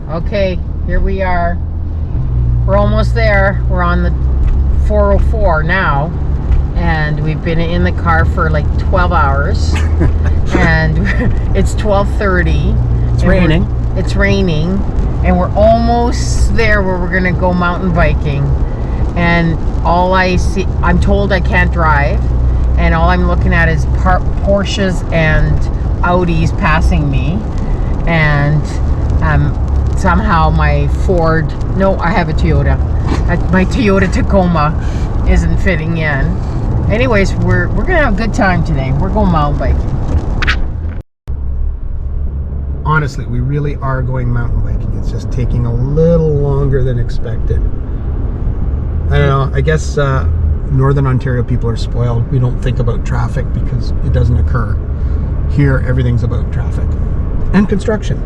Okay, here we are. We're almost there. We're on the 404 now, and we've been in the car for like 12 hours. And it's 12:30. It's raining. It's raining, and we're almost there where we're gonna go mountain biking. And all I see, I'm told I can't drive, and all I'm looking at is Porsches and Audis passing me, and somehow my Ford, no, I have a Toyota. My Toyota Tacoma isn't fitting in. Anyways, we're gonna have a good time today. We're going mountain biking. Honestly, we really are going mountain biking. It's just taking a little longer than expected. I don't know, I guess Northern Ontario people are spoiled. We don't think about traffic because it doesn't occur. Here, everything's about traffic and construction.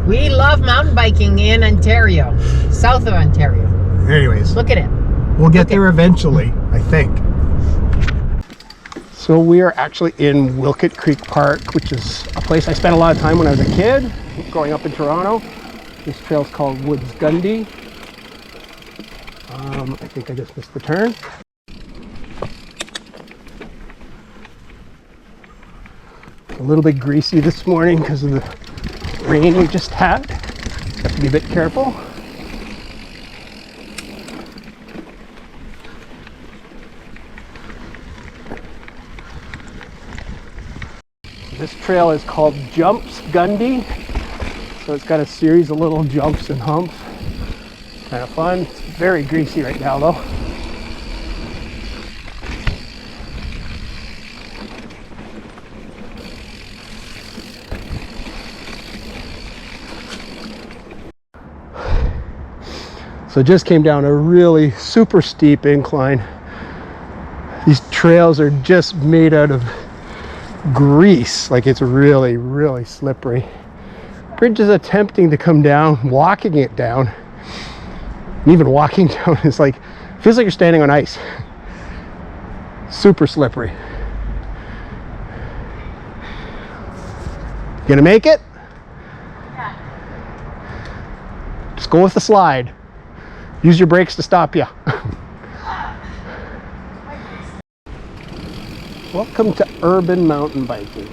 We love mountain biking in Ontario, south of Ontario. Anyways, Look at it. we'll get there eventually, I think. So we are actually in Wilkett Creek Park, which is a place I spent a lot of time when I was a kid, growing up in Toronto. This trail's called Woods Dundee. I think I just missed the turn. A little bit greasy this morning because of the rain we just had. Have to be a bit careful. This trail is called Jumps Gundy. So it's got a series of little jumps and humps. Kind of fun. It's very greasy right now though. So just came down a really super steep incline. These trails are just made out of grease. Like, it's really, really slippery. Bridge is attempting to come down, walking it down. And even walking down is like, feels like you're standing on ice. Super slippery. Gonna make it? Yeah. Just go with the slide. Use your brakes to stop you. Welcome to urban mountain biking.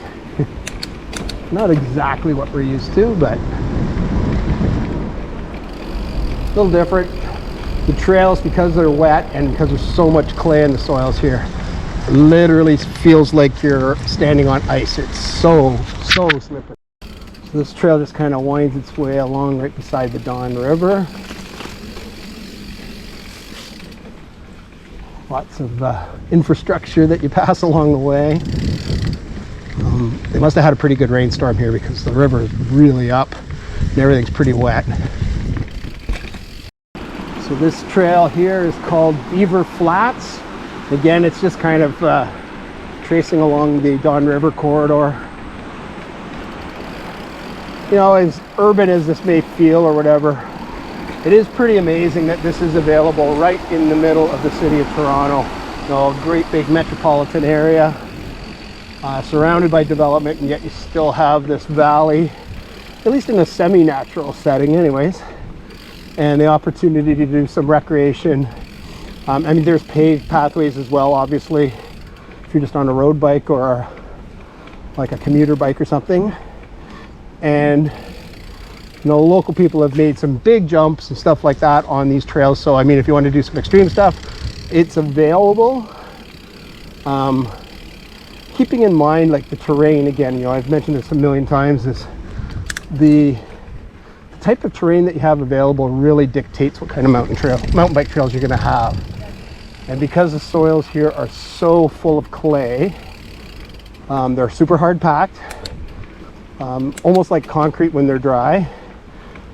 Not exactly what we're used to, but a little different. The trails, because they're wet and because there's so much clay in the soils here, literally feels like you're standing on ice. It's so slippery. So this trail just kind of winds its way along right beside the Don River. Lots of infrastructure that you pass along the way. They must have had a pretty good rainstorm here because the river is really up and everything's pretty wet. So this trail here is called Beaver Flats. Again, it's just kind of tracing along the Don River corridor. You know, as urban as this may feel or whatever, it is pretty amazing that this is available right in the middle of the city of Toronto. You know, a great big metropolitan area, surrounded by development, and yet you still have this valley, at least in a semi-natural setting anyways, and the opportunity to do some recreation. I mean, there's paved pathways as well, obviously, if you're just on a road bike or like a commuter bike or something. And you know, local people have made some big jumps and stuff like that on these trails. So, I mean, if you want to do some extreme stuff, it's available. Keeping in mind, like, the terrain, again, you know, I've mentioned this a million times, is the type of terrain that you have available really dictates what kind of mountain bike trails you're going to have. And because the soils here are so full of clay, they're super hard packed, almost like concrete when they're dry.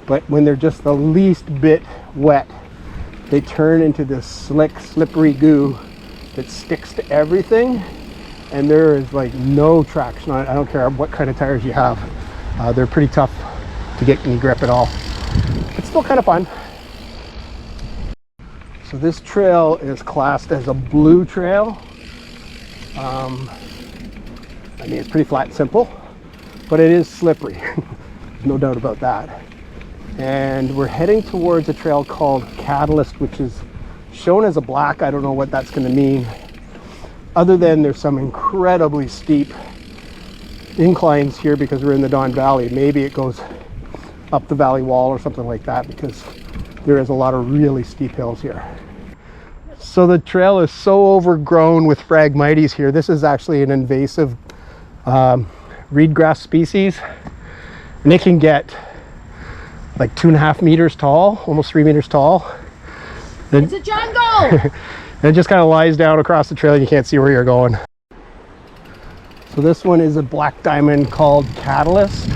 But when they're just the least bit wet, they turn into this slick, slippery goo that sticks to everything, and there is like no traction on it. I don't care what kind of tires you have. They're pretty tough to get any grip at all. It's still kind of fun. So this trail is classed as a blue trail. I mean, it's pretty flat and simple, but it is slippery. There's no doubt about that. And we're heading towards a trail called Catalyst, which is shown as a black. I don't know what that's going to mean, other than there's some incredibly steep inclines here because we're in the Don Valley. Maybe it goes up the valley wall or something like that, because there is a lot of really steep hills here. So the trail is so overgrown with Phragmites here. This is actually an invasive reed grass species, and it can get like 2.5 meters tall, almost 3 meters tall. It's a jungle! And it just kind of lies down across the trail and you can't see where you're going. So this one is a black diamond called Catalyst.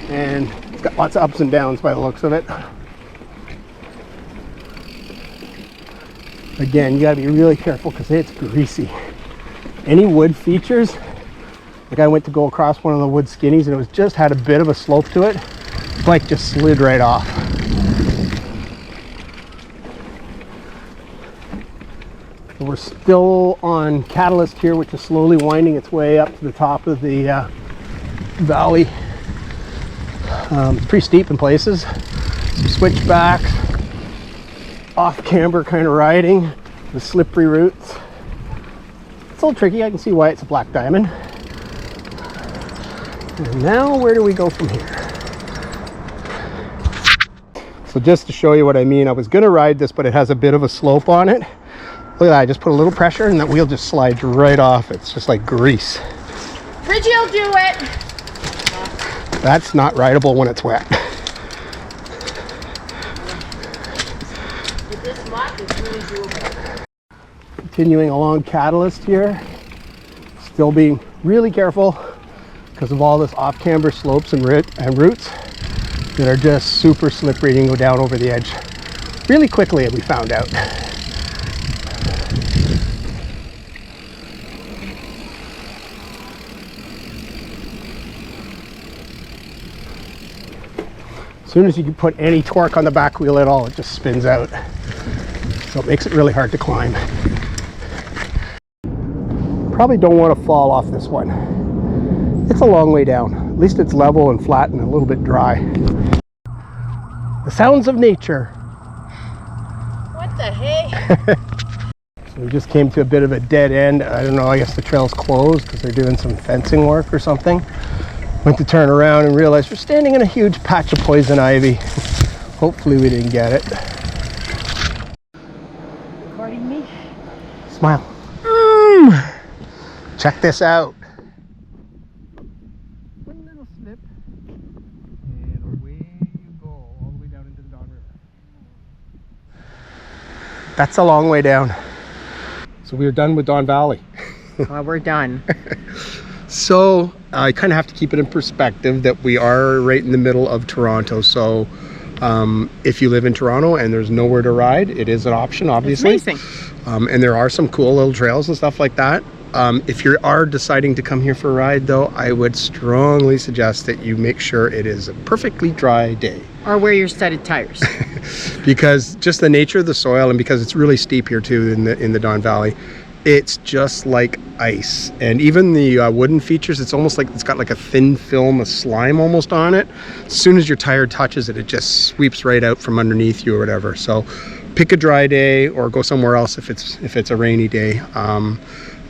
And it's got lots of ups and downs by the looks of it. Again, you gotta be really careful because it's greasy. Any wood features, like I went to go across one of the wood skinnies and it was just had a bit of a slope to it. The bike just slid right off. So we're still on Catalyst here, which is slowly winding its way up to the top of the valley. It's pretty steep in places. Some switchbacks, off camber kind of riding, the slippery routes. It's a little tricky. I can see why it's a black diamond. And now where do we go from here? So just to show you what I mean, I was going to ride this, but it has a bit of a slope on it. Look at that, I just put a little pressure and that wheel just slides right off. It's just like grease. Bridgie will do it! That's not rideable when it's wet. With this much, it's really doable. Continuing along Catalyst here. Still being really careful because of all this off-camber slopes and roots that are just super slippery and go down over the edge really quickly, we found out. As soon as you can put any torque on the back wheel at all, it just spins out. So it makes it really hard to climb. Probably don't want to fall off this one. It's a long way down. At least it's level and flat and a little bit dry. The sounds of nature. What the hey? So we just came to a bit of a dead end. I don't know, I guess the trail's closed because they're doing some fencing work or something. Went to turn around and realized we're standing in a huge patch of poison ivy. Hopefully we didn't get it. Recording me? Smile. Check this out. One little slip and away you go, all the way down into the Don River. That's a long way down. So we are done with Don Valley. Well, we're done. So I kind of have to keep it in perspective that we are right in the middle of Toronto. So if you live in Toronto and there's nowhere to ride, it is an option, obviously. It's amazing. And there are some cool little trails and stuff like that. If you are deciding to come here for a ride, though, I would strongly suggest that you make sure it is a perfectly dry day. Or wear your studded tires. Because just the nature of the soil, and because it's really steep here too in the Don Valley, it's just like ice. And even the wooden features, it's almost like it's got like a thin film of slime almost on it. As soon as your tire touches it, it just sweeps right out from underneath you or whatever. So pick a dry day or go somewhere else if it's a rainy day.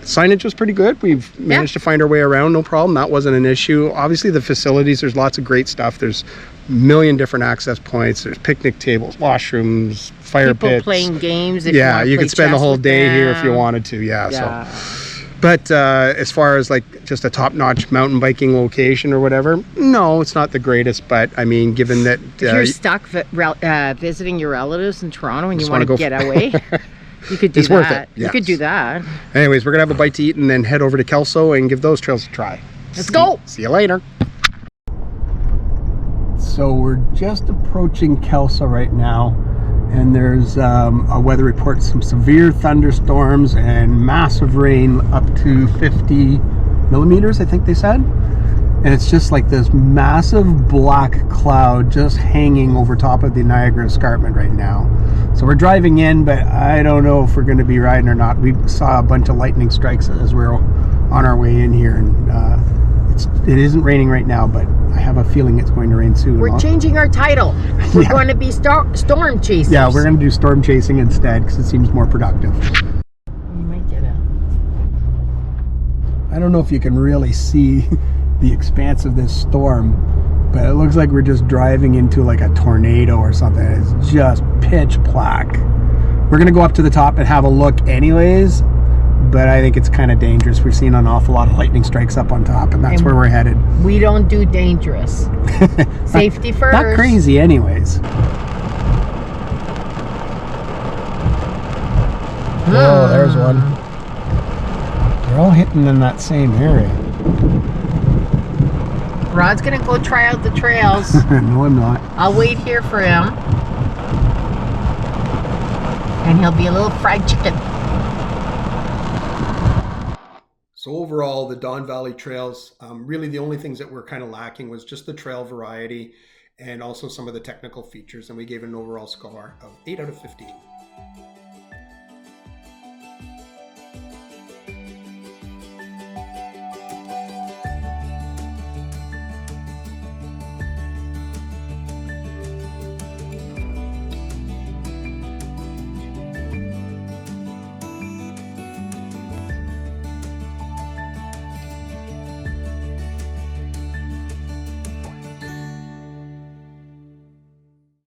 Signage was pretty good. We've managed to find our way around, no problem. That wasn't an issue. Obviously the facilities, there's lots of great stuff. There's a million different access points. There's picnic tables, washrooms, fire People pits. playing games. If You could spend the whole day them. here if you wanted to. So, but as far as like just a top-notch mountain biking location or whatever, no, it's not the greatest. But I mean, given that if you're stuck visiting your relatives in Toronto and you want to get away, you could do it's that. Worth it. Yes. You could do that. Anyways, we're gonna have a bite to eat and then head over to Kelso and give those trails a try. Let's go. See you later. So we're just approaching Kelso right now, and there's a weather report, some severe thunderstorms and massive rain up to 50 millimeters, I think they said. And it's just like this massive black cloud just hanging over top of the Niagara Escarpment right now. So we're driving in, but I don't know if we're going to be riding or not. We saw a bunch of lightning strikes as we're on our way in here, and it isn't raining right now, but have a feeling it's going to rain soon. We're changing our title. We're going to be storm chasers. Yeah, we're going to do storm chasing instead because it seems more productive. You might get it. I don't know if you can really see the expanse of this storm, but it looks like we're just driving into like a tornado or something. It's just pitch black. We're going to go up to the top and have a look anyways, but I think it's kind of dangerous. We're seeing an awful lot of lightning strikes up on top, and that's where we're headed. We don't do dangerous. Safety first. Not crazy anyways. Oh, there's one. They're all hitting in that same area. Rod's gonna go try out the trails. No, I'm not. I'll wait here for him. And he'll be a little fried chicken. So overall, the Don Valley trails, really the only things that were kind of lacking was just the trail variety and also some of the technical features. And we gave it an overall score of 8 out of 15.